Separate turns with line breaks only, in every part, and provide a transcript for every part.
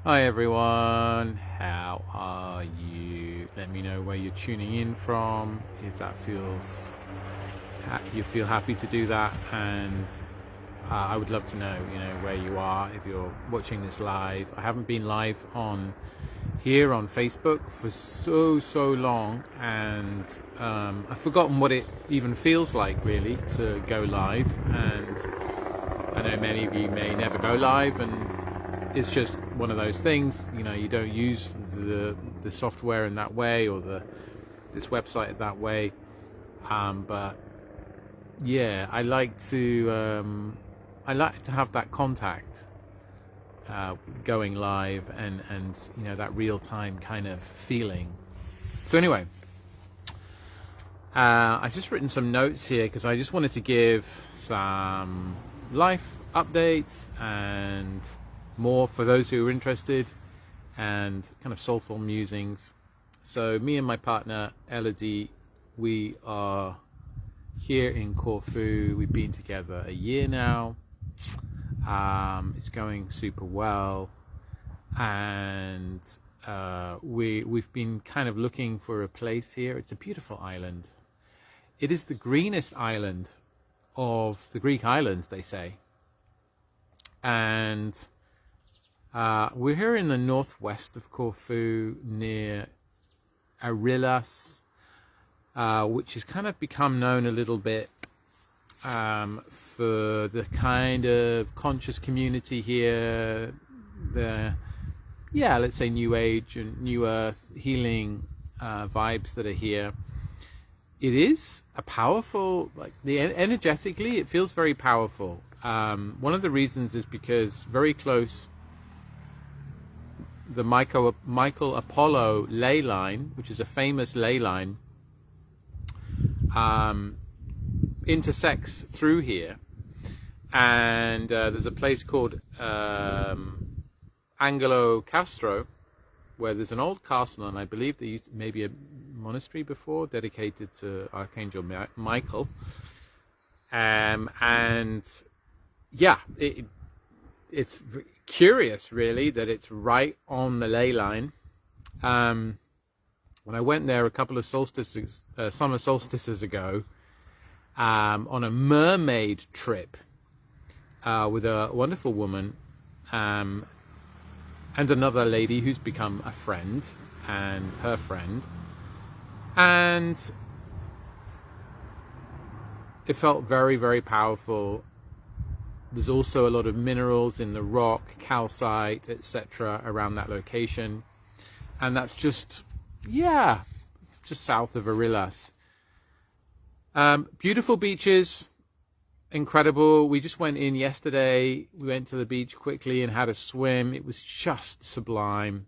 Hi everyone, how are you? Let me know where you're tuning in from, if that feels you feel happy to do that, and I would love to know, where you are if you're watching this live. I haven't been live on here on Facebook for so long, and I've forgotten what it even feels like really to go live. And I know many of you may never go live, and it's just one of those things, you don't use the software in that way, or this website that way, but yeah, I like to have that contact going live, and that real-time kind of feeling. So anyway, I've just written some notes here because I just wanted to give some life updates and more for those who are interested, and kind of soulful musings. So me and my partner Elodie, we are here in Corfu. We've been together a year now. It's going super well, and we've been kind of looking for a place here. It's a beautiful island. It is the greenest island of the Greek islands, they say, and we're here in the northwest of Corfu, near Arillas, which has kind of become known a little bit for the kind of conscious community here, let's say new age and new earth healing vibes that are here. It is a powerful, energetically, it feels very powerful. One of the reasons is because very close, the Michael Apollo ley line, which is a famous ley line, intersects through here, and there's a place called Angelo Castro, where there's an old castle, and I believe there used to maybe a monastery before dedicated to Archangel Michael, and yeah, it's curious really that it's right on the ley line. When I went there a couple of summer solstices ago, on a mermaid trip with a wonderful woman and another lady who's become a friend, and her friend, and it felt very, very powerful. There's also a lot of minerals in the rock, calcite, etc. around that location, and that's just south of Arillas. Beautiful beaches, incredible. We just went in yesterday. We went to the beach quickly and had a swim. It was just sublime,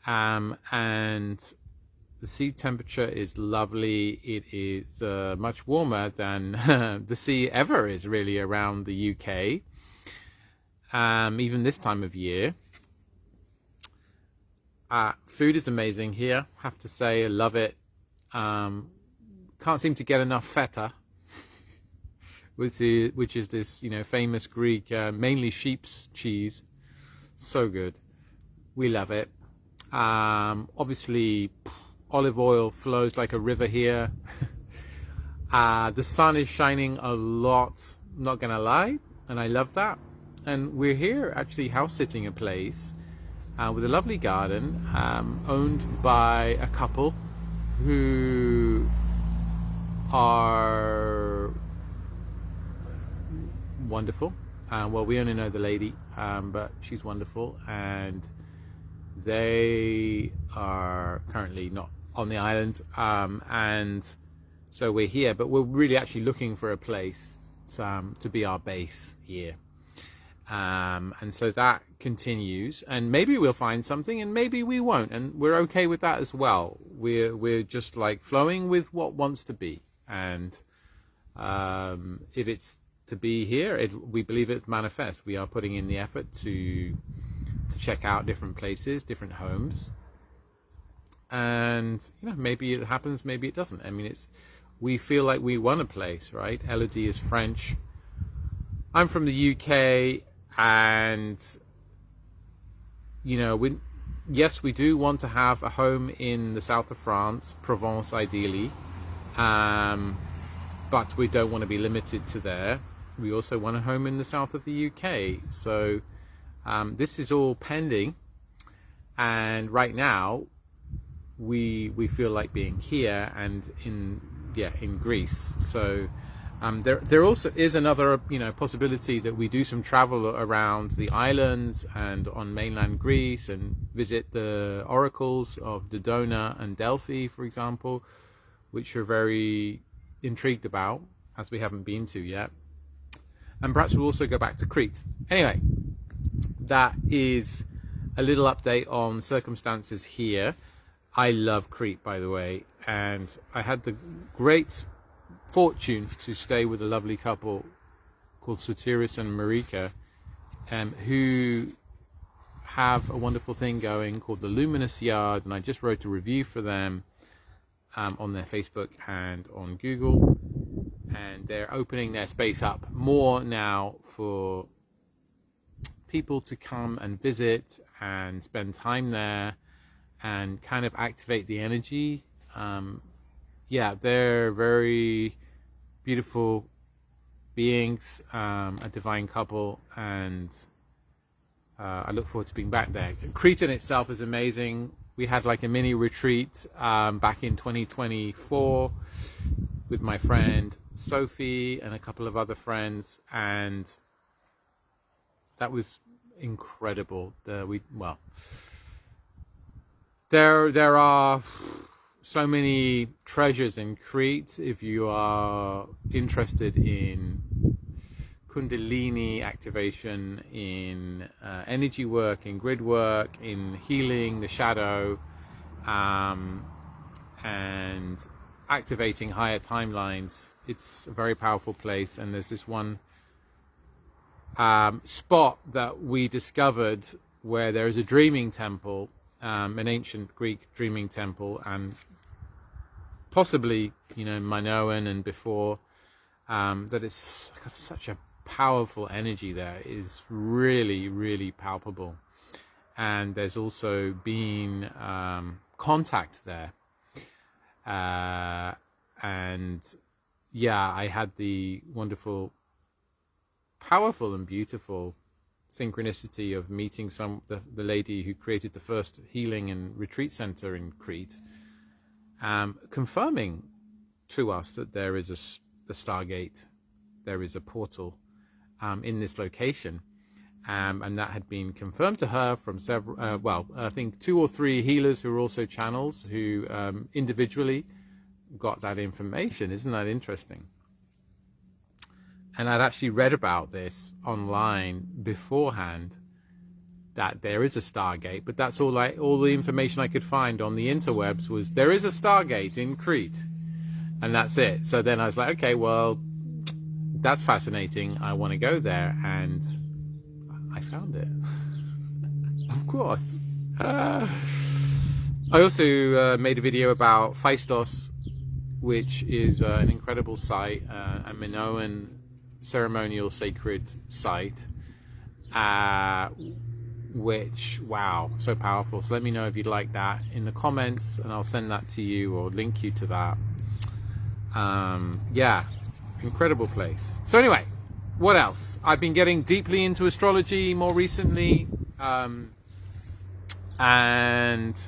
and the sea temperature is lovely. It is much warmer than the sea ever is really around the UK, even this time of year. Food is amazing here, have to say. I love it. Can't seem to get enough feta, which is this famous Greek, mainly sheep's cheese. So good. We love it. Obviously, olive oil flows like a river here. The sun is shining a lot, not gonna lie, and I love that. And we're here actually house sitting a place with a lovely garden, owned by a couple who are wonderful. Well, we only know the lady, but she's wonderful, and they are currently not on the island, and so we're here, but we're really actually looking for a place to be our base here, and so that continues, and maybe we'll find something and maybe we won't, and we're okay with that as well. We're just like flowing with what wants to be, and if it's to be here, we believe it manifests. We are putting in the effort to check out different places, different homes, and maybe it happens, maybe it doesn't. I mean, we feel like we want a place, right? Elodie is French, I'm from the UK, and yes, we do want to have a home in the south of France, Provence ideally, but we don't want to be limited to there. We also want a home in the south of the UK. So this is all pending, and right now we feel like being here and in Greece. So there also is another possibility that we do some travel around the islands and on mainland Greece and visit the oracles of Dodona and Delphi, for example, which we're very intrigued about, as we haven't been to yet. And perhaps we'll also go back to Crete. Anyway, that is a little update on circumstances here. I love Crete, by the way, and I had the great fortune to stay with a lovely couple called Sotiris and Marika, who have a wonderful thing going called the Luminous Yard, and I just wrote a review for them on their Facebook and on Google, and they're opening their space up more now for people to come and visit and spend time there and kind of activate the energy. They're very beautiful beings, a divine couple, and I look forward to being back there. Crete in itself is amazing. We had like a mini retreat back in 2024 with my friend Sophie and a couple of other friends, and that was incredible. There are so many treasures in Crete if you are interested in Kundalini activation, in energy work, in grid work, in healing the shadow, and activating higher timelines. It's a very powerful place, and there's this one spot that we discovered where there is a dreaming temple, an ancient Greek dreaming temple, and possibly Minoan and before, that it's got such a powerful energy there. Is really, really palpable. And there's also been contact there, and I had the wonderful, powerful and beautiful synchronicity of meeting the lady who created the first healing and retreat center in Crete, confirming to us that there is a Stargate, there is a portal in this location, and that had been confirmed to her from several, I think 2 or 3 healers who are also channels who individually got that information. Isn't that interesting? And I'd actually read about this online beforehand, that there is a Stargate, but that's all the information I could find on the interwebs was there is a Stargate in Crete, and that's it. So then I was like, okay, well, that's fascinating. I want to go there, and I found it. Of course. I also made a video about Phaistos, which is an incredible site, a Minoan ceremonial sacred site, which, wow, so powerful. So let me know if you'd like that in the comments, and I'll send that to you or link you to that. Incredible place. So anyway, what else? I've been getting deeply into astrology more recently, and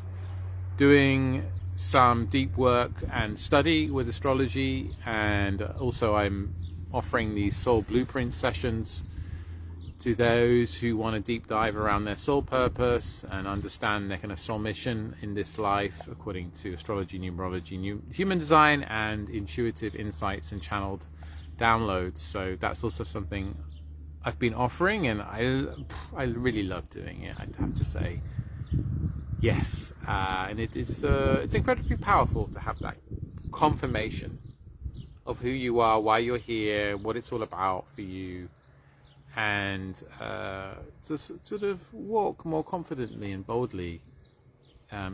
doing some deep work and study with astrology, and also I'm offering these soul blueprint sessions to those who want to deep dive around their soul purpose and understand their kind of soul mission in this life according to astrology, numerology, human design, and intuitive insights and channeled downloads. So that's also something I've been offering, and I really love doing it, I'd have to say. Yes, and it's incredibly powerful to have that confirmation of who you are, why you're here, what it's all about for you, and to sort of walk more confidently and boldly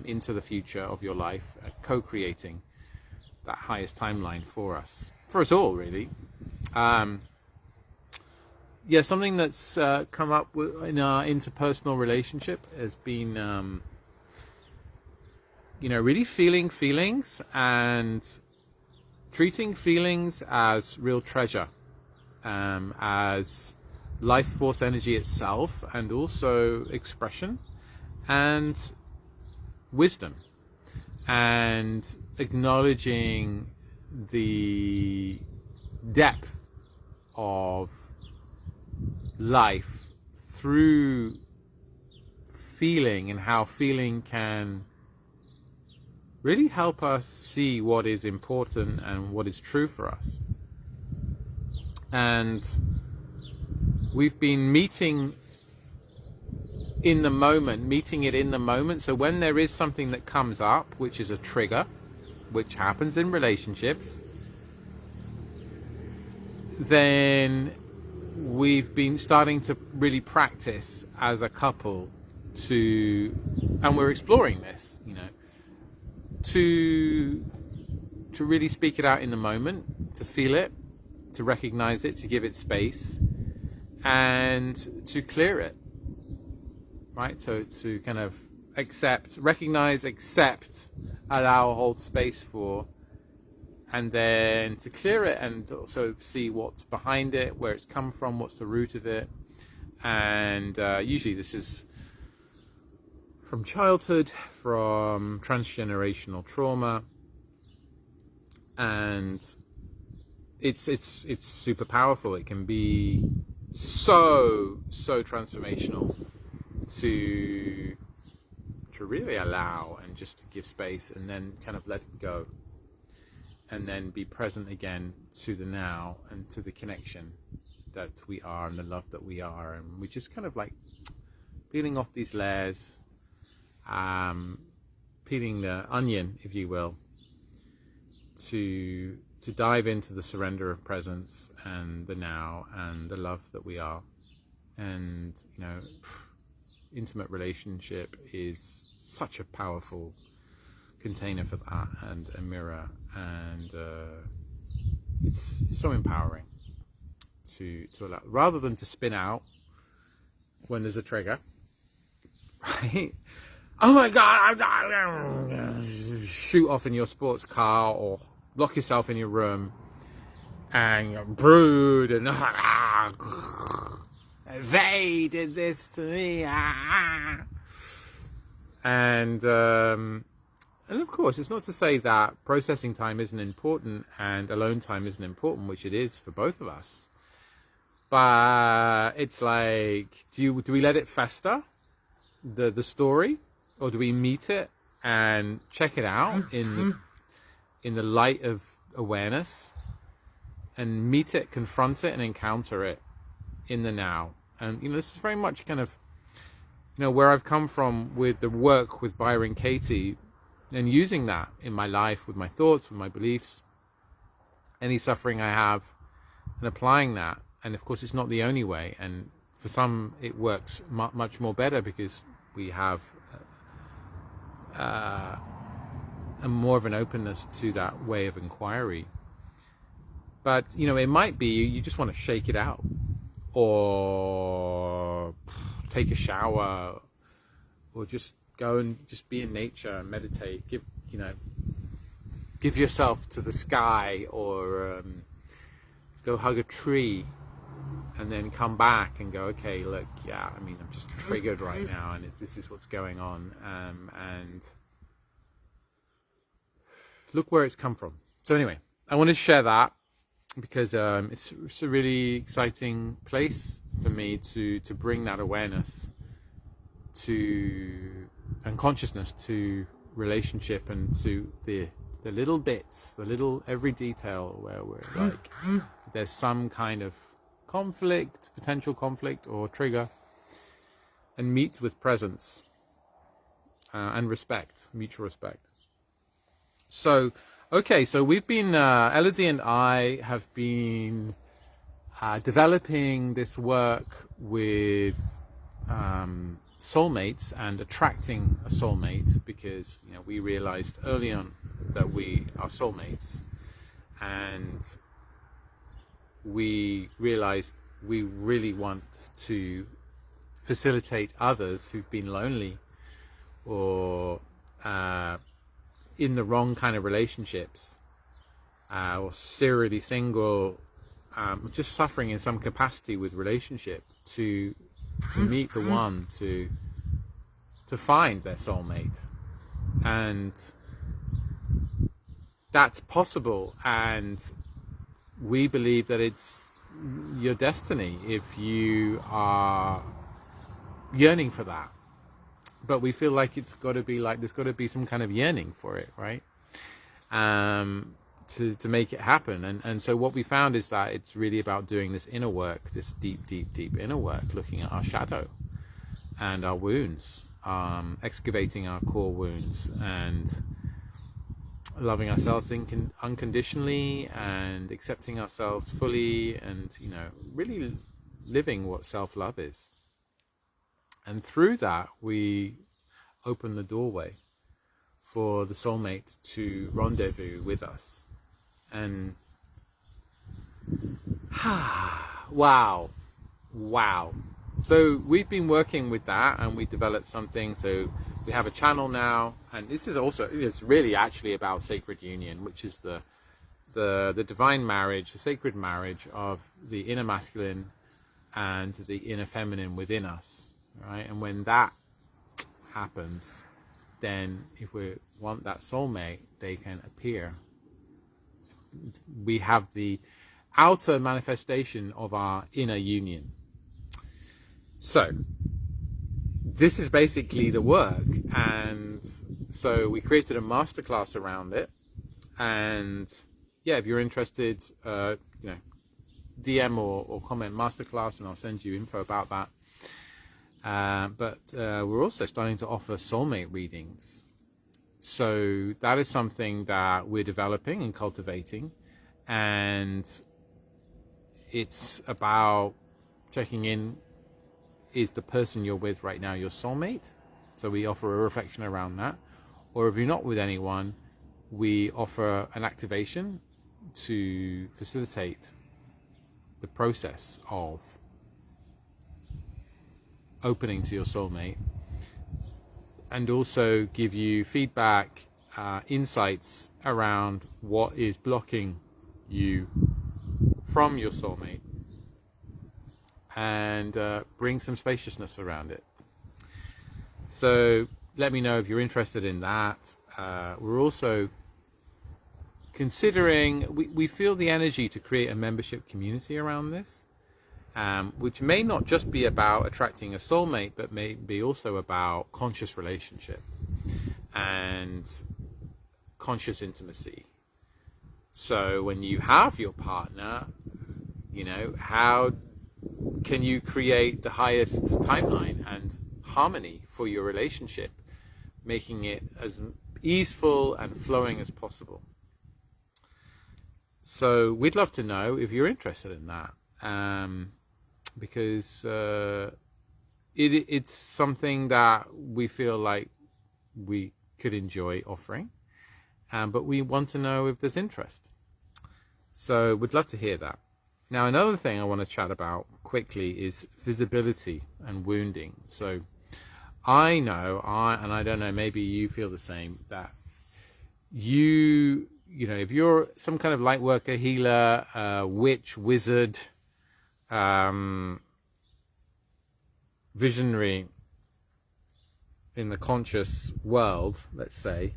into the future of your life, co-creating that highest timeline for us all, really. yeah, something that's come up in our interpersonal relationship has been, really feeling feelings and treating feelings as real treasure, as life force energy itself, and also expression and wisdom, and acknowledging the depth of life through feeling, and how feeling can really help us see what is important and what is true for us. And we've been meeting it in the moment. So when there is something that comes up, which is a trigger, which happens in relationships, then we've been starting to really practice as a couple and we're exploring this, to really speak it out in the moment, to feel it, to recognize it, to give it space, and to clear it, right? So to kind of recognize, accept, allow, hold space for, and then to clear it, and also see what's behind it, where it's come from, what's the root of it. And usually this is from childhood, from transgenerational trauma, and it's super powerful. It can be so transformational to really allow, and just to give space, and then kind of let it go, and then be present again to the now and to the connection that we are and the love that we are. And we just kind of like peeling off these layers, peeling the onion, if you will, to dive into the surrender of presence and the now and the love that we are. And intimate relationship is such a powerful container for that, and a mirror, and it's so empowering to allow, rather than to spin out when there's a trigger, right? Oh my God, shoot off in your sports car, or lock yourself in your room and brood, and they did this to me, and of course, it's not to say that processing time isn't important and alone time isn't important, which it is for both of us. But it's like, do we let it fester, the story, or do we meet it and check it out in the light of awareness, and meet it, confront it, and encounter it in the now? And this is very much kind of where I've come from with the work with Byron Katie, and using that in my life, with my thoughts, with my beliefs, any suffering I have, and applying that. And of course, it's not the only way, and for some it works much more better, because we have a more of an openness to that way of inquiry. But it might be you just want to shake it out, or take a shower, or just go and just be in nature and meditate. Give yourself to the sky, or go hug a tree, and then come back and go, okay, look, I'm just triggered right now, and this is what's going on, and look where it's come from. So anyway, I want to share that, because it's a really exciting place for me to bring that awareness and consciousness to relationship, and to the little bits, every detail where we're like, there's some kind of potential conflict or trigger, and meet with presence and respect, mutual respect. So, okay, so we've been, Elodie and I have been developing this work with soulmates, and attracting a soulmate, because we realized early on that we are soulmates, and we realized we really want to facilitate others who've been lonely or in the wrong kind of relationships, or serially single, just suffering in some capacity with relationship, to meet the one, to find their soulmate. And that's possible, and we believe that it's your destiny if you are yearning for that. But we feel like it's got to be like, there's got to be some kind of yearning for it, right? To make it happen. And so what we found is that it's really about doing this inner work, this deep inner work, looking at our shadow and our wounds, excavating our core wounds, and loving ourselves unconditionally, and accepting ourselves fully, and really living what self-love is. And through that, we open the doorway for the soulmate to rendezvous with us. And wow. So we've been working with that, and we developed something. So we have a channel now, and it's really actually about sacred union, which is the divine marriage, the sacred marriage of the inner masculine and the inner feminine within us, right? And when that happens, then if we want that soulmate, they can appear. We have the outer manifestation of our inner union. So this is basically the work, and so we created a masterclass around it. And yeah, if you're interested, DM or comment masterclass, and I'll send you info about that. But we're also starting to offer soulmate readings. So that is something that we're developing and cultivating, and it's about checking in. Is the person you're with right now your soulmate? So we offer a reflection around that. Or if you're not with anyone, we offer an activation to facilitate the process of opening to your soulmate, and also give you feedback, insights around what is blocking you from your soulmate, and bring some spaciousness around it. So let me know if you're interested in that. We're also considering, we feel the energy to create a membership community around this, which may not just be about attracting a soulmate, but may be also about conscious relationship and conscious intimacy. So when you have your partner, how can you create the highest timeline and harmony for your relationship, making it as easeful and flowing as possible? So we'd love to know if you're interested in that, because it's something that we feel like we could enjoy offering, but we want to know if there's interest. So we'd love to hear that. Now, another thing I want to chat about quickly is visibility and wounding. So I know, and I don't know, maybe you feel the same, that if you're some kind of light worker, healer, witch, wizard, visionary in the conscious world, let's say,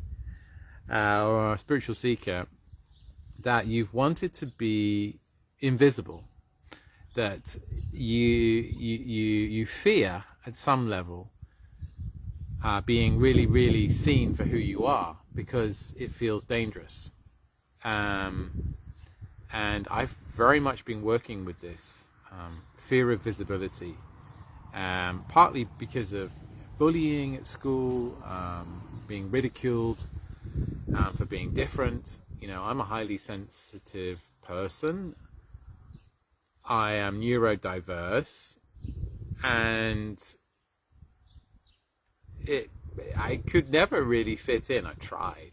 or a spiritual seeker, that you've wanted to be invisible, that you fear at some level being really seen for who you are, because it feels dangerous. And I've very much been working with this fear of visibility, partly because of bullying at school, being ridiculed for being different. I'm a highly sensitive person. I am neurodiverse, and I could never really fit in. I tried.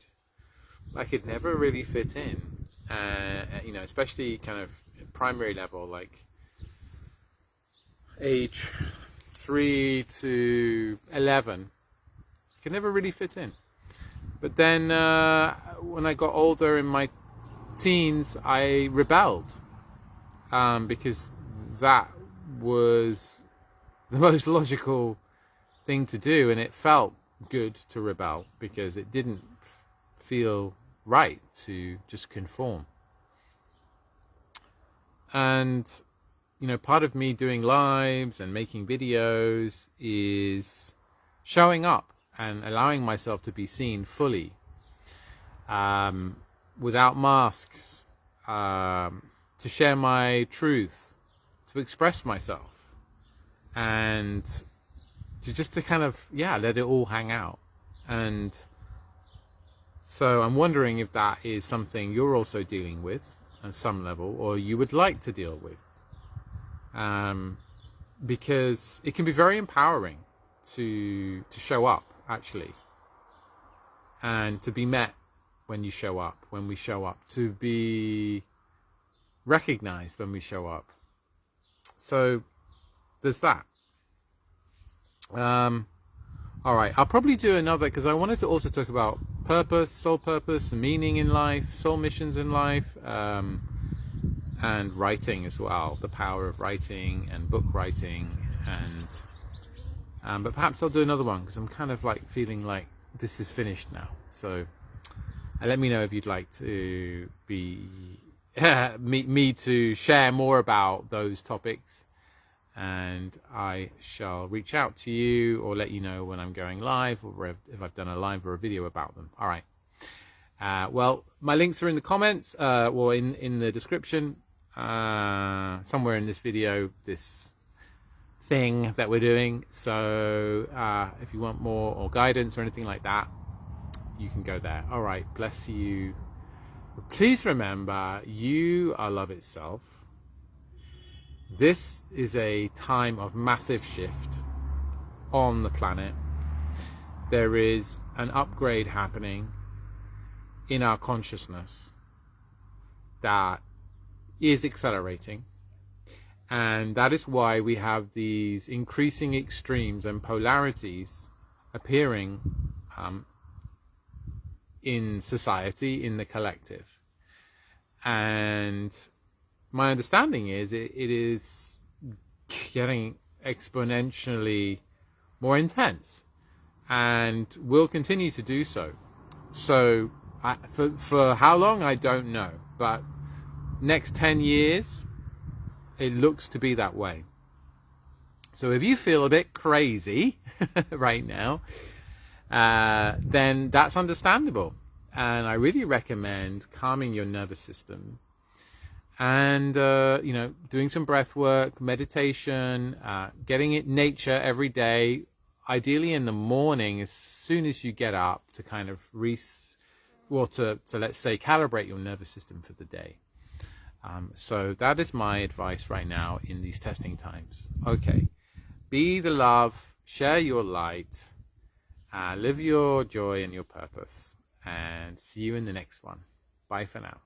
I could never really fit in, especially kind of primary level, like age 3 to 11, you can never really fit in. But then when I got older in my teens, I rebelled because that was the most logical thing to do, and it felt good to rebel because it didn't feel right to just conform. And you know, part of me doing lives and making videos is showing up and allowing myself to be seen fully, without masks, to share my truth, to express myself, and to kind of, let it all hang out. And so I'm wondering if that is something you're also dealing with on some level, or you would like to deal with. Because it can be very empowering to show up, actually, and to be met when you show up, when we show up, to be recognized when we show up. So there's that. All right, I'll probably do another, because I wanted to also talk about purpose, soul purpose, meaning in life, soul missions in life, and writing as well, the power of writing and book writing, and but perhaps I'll do another one, because I'm kind of like feeling like this is finished now. So let me know if you'd like to be me to share more about those topics, and I shall reach out to you or let you know when I'm going live, or if I've done a live or a video about them. All right. Well, my links are in the comments, or in the description, somewhere in this video, this thing that we're doing. So if you want more or guidance or anything like that, you can go there. All right, bless you. Please remember, you are love itself. This is a time of massive shift on the planet. There is an upgrade happening in our consciousness that is accelerating, and that is why we have these increasing extremes and polarities appearing in society, in the collective. And my understanding is it is getting exponentially more intense, and will continue to do so. So for how long, I don't know, but next 10 years, it looks to be that way. So if you feel a bit crazy right now, then that's understandable. And I really recommend calming your nervous system and, doing some breath work, meditation, getting in nature every day, ideally in the morning, as soon as you get up, to kind of to let's say calibrate your nervous system for the day. So that is my advice right now in these testing times. Okay, be the love, share your light, live your joy and your purpose, and see you in the next one. Bye for now.